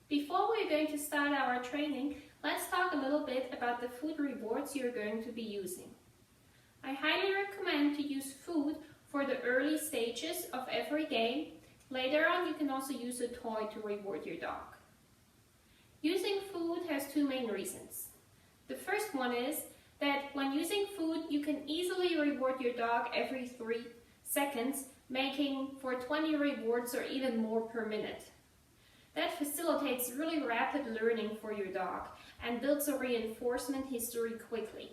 Before we're going to start our training, let's talk a little bit about the food rewards you're going to be using. I highly recommend to use food for the early stages of every game. Later on, you can also use a toy to reward your dog. Using food has two main reasons. The first one is that when using food, you can easily reward your dog every 3 seconds, making for 20 rewards or even more per minute. That facilitates really rapid learning for your dog and builds a reinforcement history quickly.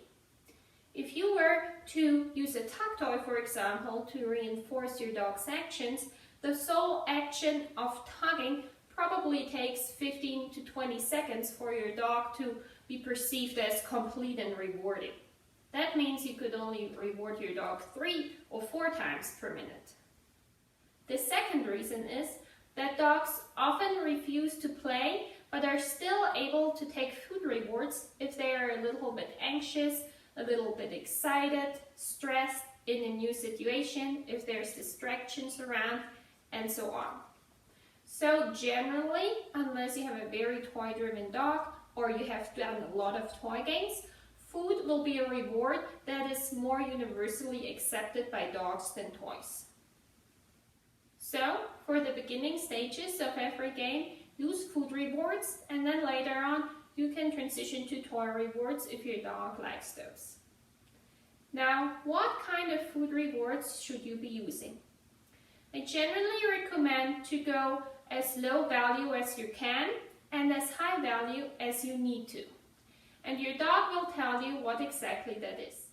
If you were to use a tug toy, for example, to reinforce your dog's actions, the sole action of tugging probably takes 15 to 20 seconds for your dog to be perceived as complete and rewarding. That means you could only reward your dog 3 or 4 times per minute. The second reason is that dogs often refuse to play but are still able to take food rewards if they are a little bit anxious, a little bit excited, stressed in a new situation, if there's distractions around, and so on. So generally, unless you have a very toy-driven dog or you have done a lot of toy games, food will be a reward that is more universally accepted by dogs than toys. So, for the beginning stages of every game, use food rewards, and then later on you can transition to toy rewards if your dog likes those. Now, what kind of food rewards should you be using? I generally recommend to go as low value as you can and as high value as you need to. And your dog will tell you what exactly that is.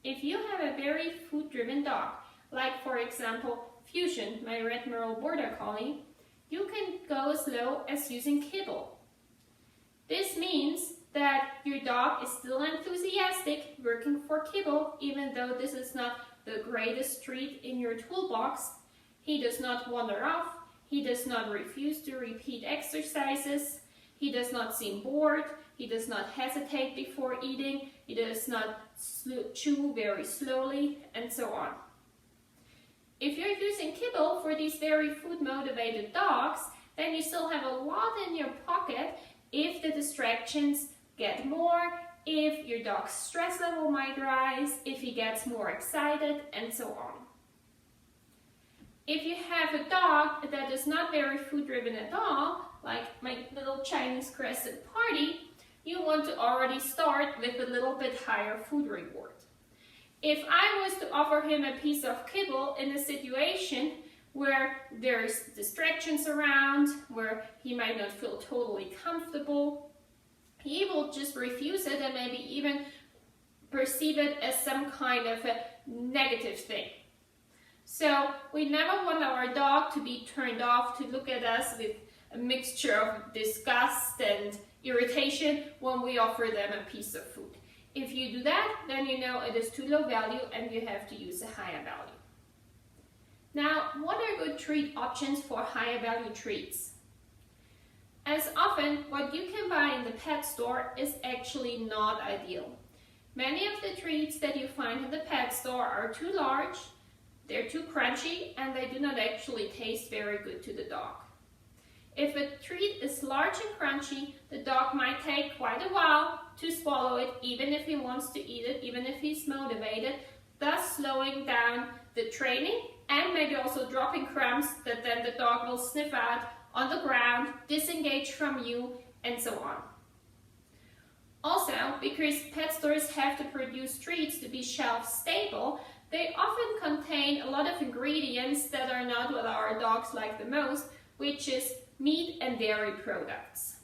If you have a very food-driven dog, like for example Fusion, my Red Merle Border Collie, you can go as low as using kibble. This means that your dog is still enthusiastic working for kibble, even though this is not the greatest treat in your toolbox. He does not wander off, he does not refuse to repeat exercises, he does not seem bored, he does not hesitate before eating, he does not chew very slowly, and so on. If you're using kibble for these very food-motivated dogs, then you still have a lot in your pocket if the distractions get more, if your dog's stress level might rise, if he gets more excited, and so on. If you have a dog that is not very food-driven at all, like my little Chinese Crescent Party, you want to already start with a little bit higher food reward. If I was to offer him a piece of kibble in a situation where there's distractions around, where he might not feel totally comfortable, he will just refuse it and maybe even perceive it as some kind of a negative thing. So we never want our dog to be turned off, to look at us with a mixture of disgust and irritation when we offer them a piece of food. If you do that, then you know it is too low value and you have to use a higher value. Now, what are good treat options for higher value treats? As often, what you can buy in the pet store is actually not ideal. Many of the treats that you find in the pet store are too large, they're too crunchy, and they do not actually taste very good to the dog. If a treat is large and crunchy, the dog might take quite a while to swallow it, even if he wants to eat it, even if he's motivated, thus slowing down the training and maybe also dropping crumbs that then the dog will sniff out on the ground, disengage from you, and so on. Also, because pet stores have to produce treats to be shelf stable, they often contain a lot of ingredients that are not what our dogs like the most, which is meat and dairy products.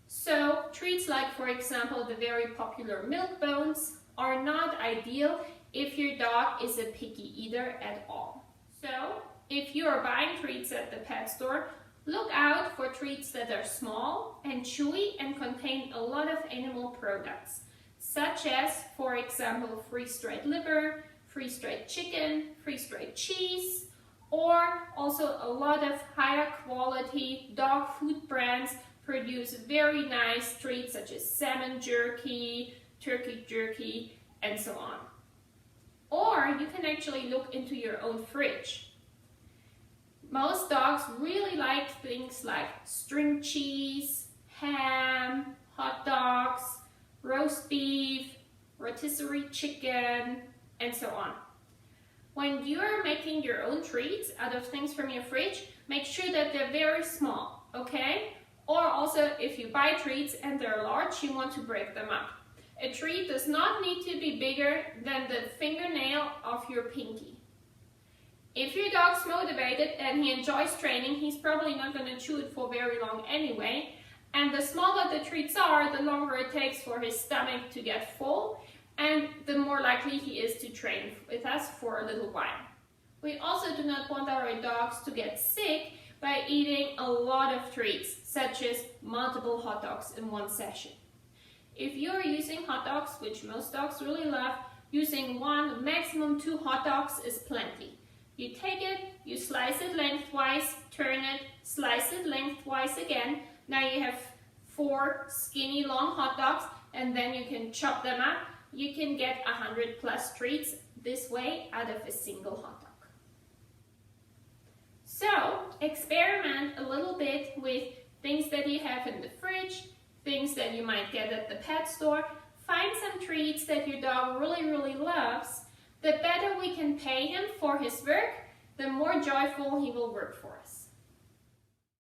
So treats like, for example, the very popular milk bones are not ideal if your dog is a picky eater at all. So if you are buying treats at the pet store, look out for treats that are small and chewy and contain a lot of animal products, such as, for example, freeze-dried liver, freeze-dried chicken, freeze-dried cheese, or also a lot of higher quality dog food brands produce very nice treats such as salmon jerky, turkey jerky, and so on. Or you can actually look into your own fridge. Most dogs really like things like string cheese, ham, hot dogs, roast beef, rotisserie chicken, and so on. When you are making your own treats out of things from your fridge, make sure that they're very small, okay? Or also, if you buy treats and they're large, you want to break them up. A treat does not need to be bigger than the fingernail of your pinky. If your dog's motivated and he enjoys training, he's probably not going to chew it for very long anyway. And the smaller the treats are, the longer it takes for his stomach to get full, and the more likely he is to train with us for a little while. We also do not want our dogs to get sick by eating a lot of treats, such as multiple hot dogs in one session. If you are using hot dogs, which most dogs really love, using 1, maximum 2 hot dogs is plenty. You take it, you slice it lengthwise, turn it, slice it lengthwise again. Now you have 4 skinny long hot dogs, and then you can chop them up. You can get 100 plus treats this way out of a single hot dog. So experiment a little bit with things that you have in the fridge, things that you might get at the pet store. Find some treats that your dog really loves. The better we can pay him for his work, the more joyful he will work for us.